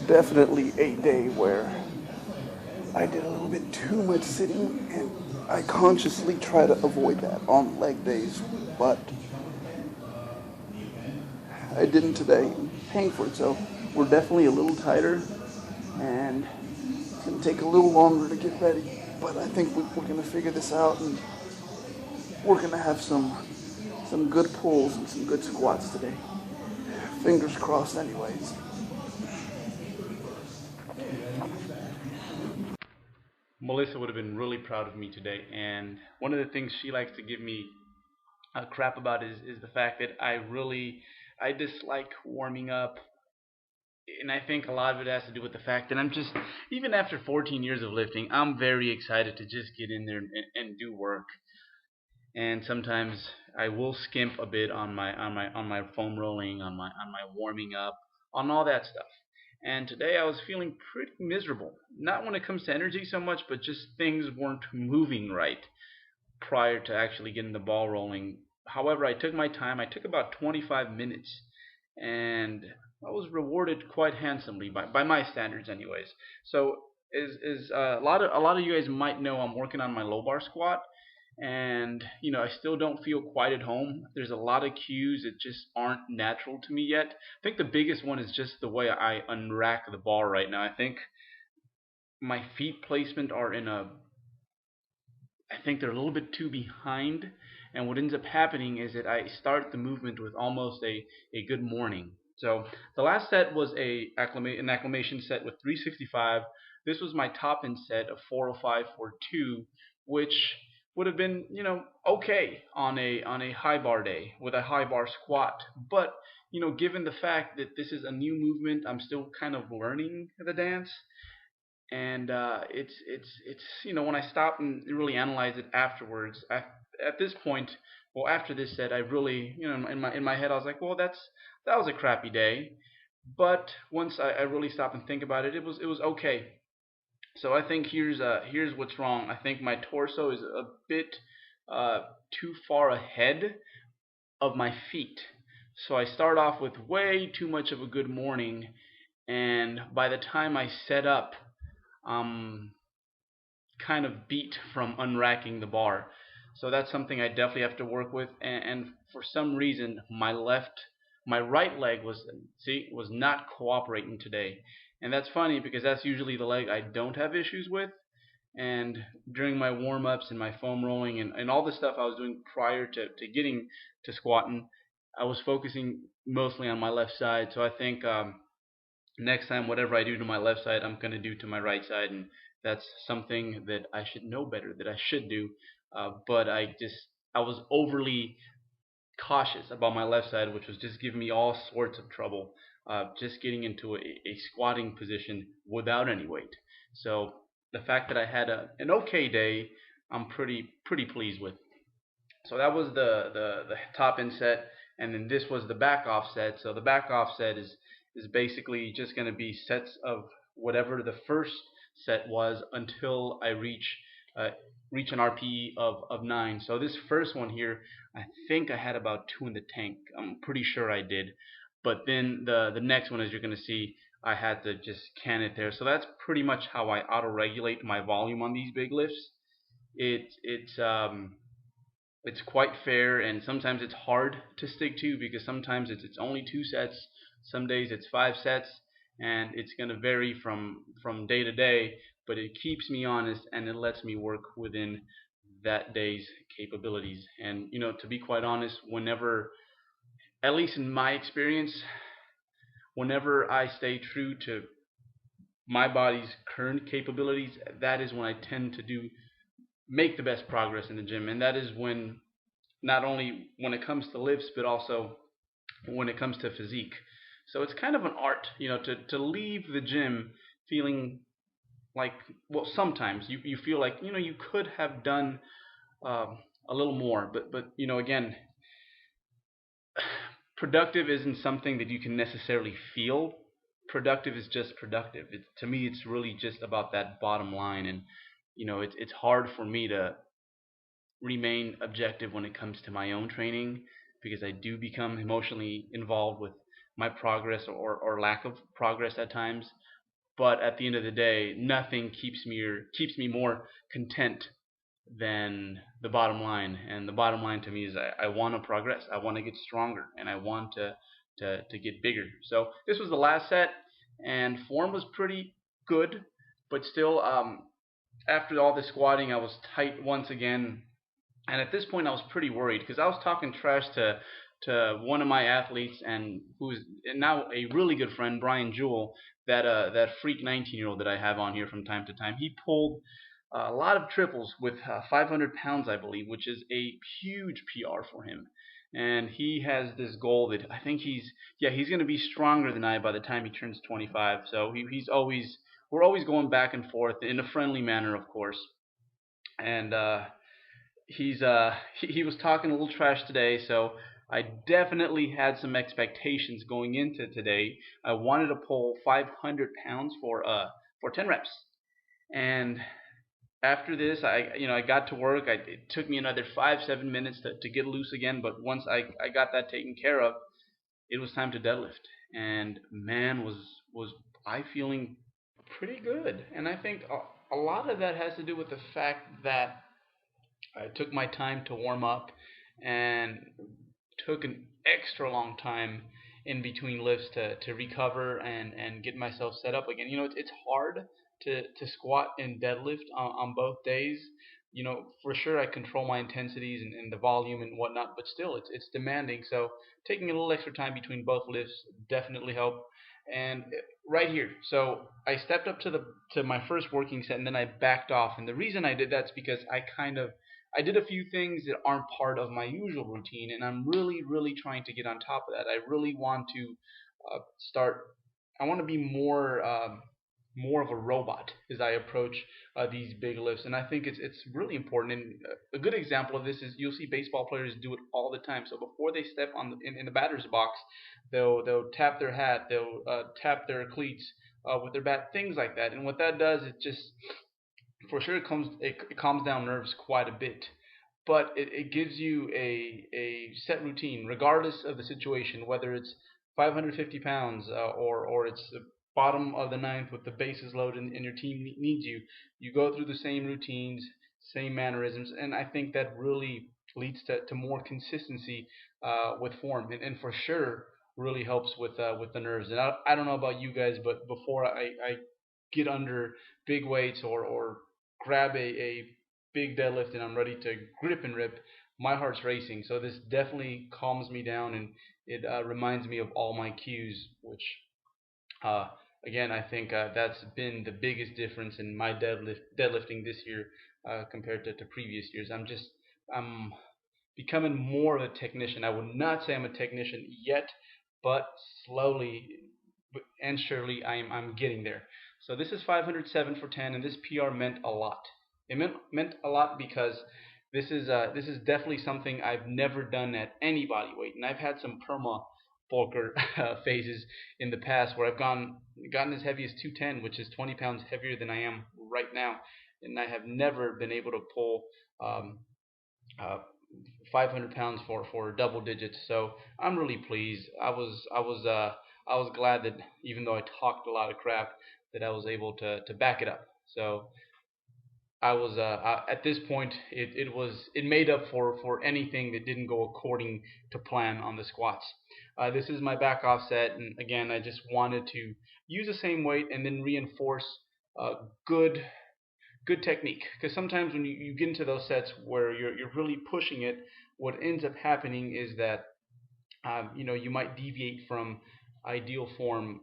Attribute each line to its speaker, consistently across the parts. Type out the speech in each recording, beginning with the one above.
Speaker 1: definitely a day where I did a little bit too much sitting, and I consciously try to avoid that on leg days, but I didn't today. I'm paying for it, so we're definitely a little tighter, and it's going to take a little longer to get ready, but I think we're going to figure this out, and we're going to have some good pulls and some good squats today. Fingers crossed anyways.
Speaker 2: Melissa would have been really proud of me today, and one of the things she likes to give me crap about is the fact that I dislike warming up, and I think a lot of it has to do with the fact that I'm just, even after 14 years of lifting, I'm very excited to just get in there and do work. And sometimes I will skimp a bit on my foam rolling, on my warming up, on all that stuff. And today I was feeling pretty miserable. Not when it comes to energy so much, but just things weren't moving right prior to actually getting the ball rolling. However, I took my time. I took about 25 minutes, and I was rewarded quite handsomely by my standards, anyways. So, is a lot of you guys might know I'm working on my low bar squat, and I still don't feel quite at home. There's a lot of cues that just aren't natural to me yet. I think the biggest one is just the way I unrack the bar right now. I think my feet placement are in a I think they're a little bit too behind, and what ends up happening is that I start the movement with almost a good morning. So the last set was an acclimation set with 365. This was my top end set of 405 for 2, which would have been okay on a high bar day with a high bar squat. But given the fact that this is a new movement, I'm still kind of learning the dance, and it's when I stop and really analyze it afterwards. At this point, well, after this set, I really in my head I was like, well, that was a crappy day. But once I really stop and think about it, it was okay. So I think here's what's wrong. I think my torso is a bit uh, too far ahead of my feet. So I start off with way too much of a good morning, and by the time I set up, I'm kind of beat from unracking the bar. So that's something I definitely have to work with. And for some reason, my right leg was not cooperating today, and that's funny because that's usually the leg I don't have issues with. And during my warm ups and my foam rolling and all the stuff I was doing prior to getting to squatting, I was focusing mostly on my left side. So I think next time, whatever I do to my left side, I'm going to do to my right side, and that's something that I should know better, that I should do. But I was overly cautious about my left side, which was just giving me all sorts of trouble, just getting into a squatting position without any weight. So the fact that I had an okay day, I'm pretty pleased with. So that was the top end set, and then this was the back off set. So the back off set is basically just going to be sets of whatever the first set was until I uh, reach an RPE of 9. So this first one here, I think I had about 2 in the tank. I'm pretty sure I did. But then the next one, as you're going to see, I had to just can it there. So that's pretty much how I auto regulate my volume on these big lifts. It's quite fair, and sometimes it's hard to stick to because sometimes it's only 2 sets, some days it's 5 sets, and it's going to vary from day to day, but it keeps me honest and it lets me work within that day's capabilities. And to be quite honest, whenever, at least in my experience, whenever I stay true to my body's current capabilities, that is when I tend to do make the best progress in the gym. And that is when, not only when it comes to lifts, but also when it comes to physique. So it's kind of an art, to leave the gym feeling like, well, sometimes you feel like you could have done uh, a little more, but again, productive isn't something that you can necessarily feel. Productive is just productive. To me, it's really just about that bottom line, and it's hard for me to remain objective when it comes to my own training because I do become emotionally involved with my progress or lack of progress at times. but at the end of the day, nothing keeps me more content than the bottom line. And the bottom line to me is I want to progress. I want to get stronger, and I want to get bigger. So this was the last set, and form was pretty good, but still, after all the squatting, I was tight once again. And at this point, I was pretty worried because I was talking trash to one of my athletes, and who's now a really good friend, Brian Jewell, that freak 19-year-old that I have on here from time to time. He pulled a lot of triples with 500 pounds, I believe, which is a huge PR for him. And he has this goal that I think he's going to be stronger than I by the time he turns 25. So we're always going back and forth in a friendly manner, of course. And he was talking a little trash today, so I definitely had some expectations going into today. I wanted to pull 500 pounds for 10 reps, and after this, I got to work. It took me another 5-7 minutes to get loose again, but once I got that taken care of, it was time to deadlift. And man, was I feeling pretty good. And I think a lot of that has to do with the fact that I took my time to warm up and took an extra long time in between lifts to recover and get myself set up again. It's hard to squat and deadlift on both days. For sure I control my intensities and the volume and whatnot, but still it's demanding. So taking a little extra time between both lifts definitely helped. And right here, so I stepped up to my first working set, and then I backed off. And the reason I did that's because I did a few things that aren't part of my usual routine, and I'm really, really trying to get on top of that. I really want to start. I want to be more of a robot as I approach these big lifts, and I think it's really important. And a good example of this is you'll see baseball players do it all the time. So before they step in the batter's box, they'll tap their hat, they'll tap their cleats with their bat, things like that. And what that does, it just for sure it calms down nerves quite a bit, but it gives you a set routine regardless of the situation, whether it's 550 pounds or it's the bottom of the ninth with the bases loaded and your team needs you go through the same routines, same mannerisms, and I think that really leads to more consistency with form, and for sure really helps with the nerves. And I don't know about you guys, but before I get under big weights or grab a big deadlift and I'm ready to grip and rip, my heart's racing. So this definitely calms me down, and it reminds me of all my cues, which uh, again I think that's been the biggest difference in my deadlifting this year compared to previous years. I'm becoming more of a technician. I would not say I'm a technician yet, but slowly and surely I'm getting there. So this is 507 for 10, and this PR meant a lot. It meant a lot because this is definitely something I've never done at any body weight, and I've had some perma bulker phases in the past where I've gotten as heavy as 210, which is 20 pounds heavier than I am right now, and I have never been able to pull um, uh, 500 pounds for double digits. So I'm really pleased. I was glad that even though I talked a lot of crap, that I was able to back it up. So I was at this point it made up for anything that didn't go according to plan on the squats. This is my back offset, and again I just wanted to use the same weight and then reinforce uh, good good technique, because sometimes when you get into those sets where you're really pushing it, what ends up happening is that you might deviate from ideal form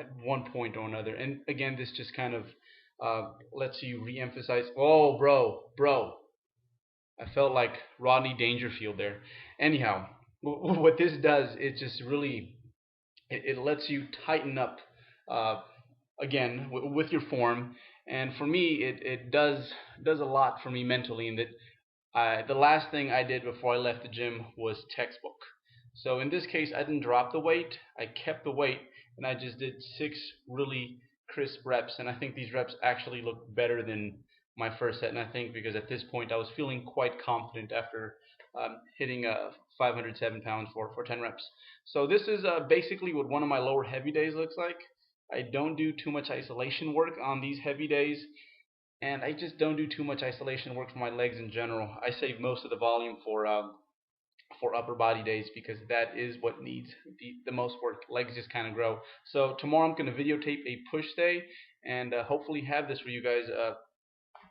Speaker 2: at one point or another. And again, this just kind of lets you re-emphasize. Oh, bro, I felt like Rodney Dangerfield there. Anyhow, what this does, it just really it lets you tighten up uh, again with your form. And for me, it does a lot for me mentally. In that the last thing I did before I left the gym was textbook. So in this case, I didn't drop the weight. I kept the weight, and I just did 6 really crisp reps. And I think these reps actually look better than my first set. And I think because at this point I was feeling quite confident after hitting 507 pounds for 10 reps. So this is basically what one of my lower heavy days looks like. I don't do too much isolation work on these heavy days, and I just don't do too much isolation work for my legs in general. I save most of the volume for upper body days because that is what needs the most work. Legs just kind of grow. So tomorrow I'm going to videotape a push day and hopefully have this for you guys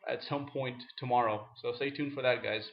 Speaker 2: at some point tomorrow. So stay tuned for that, guys.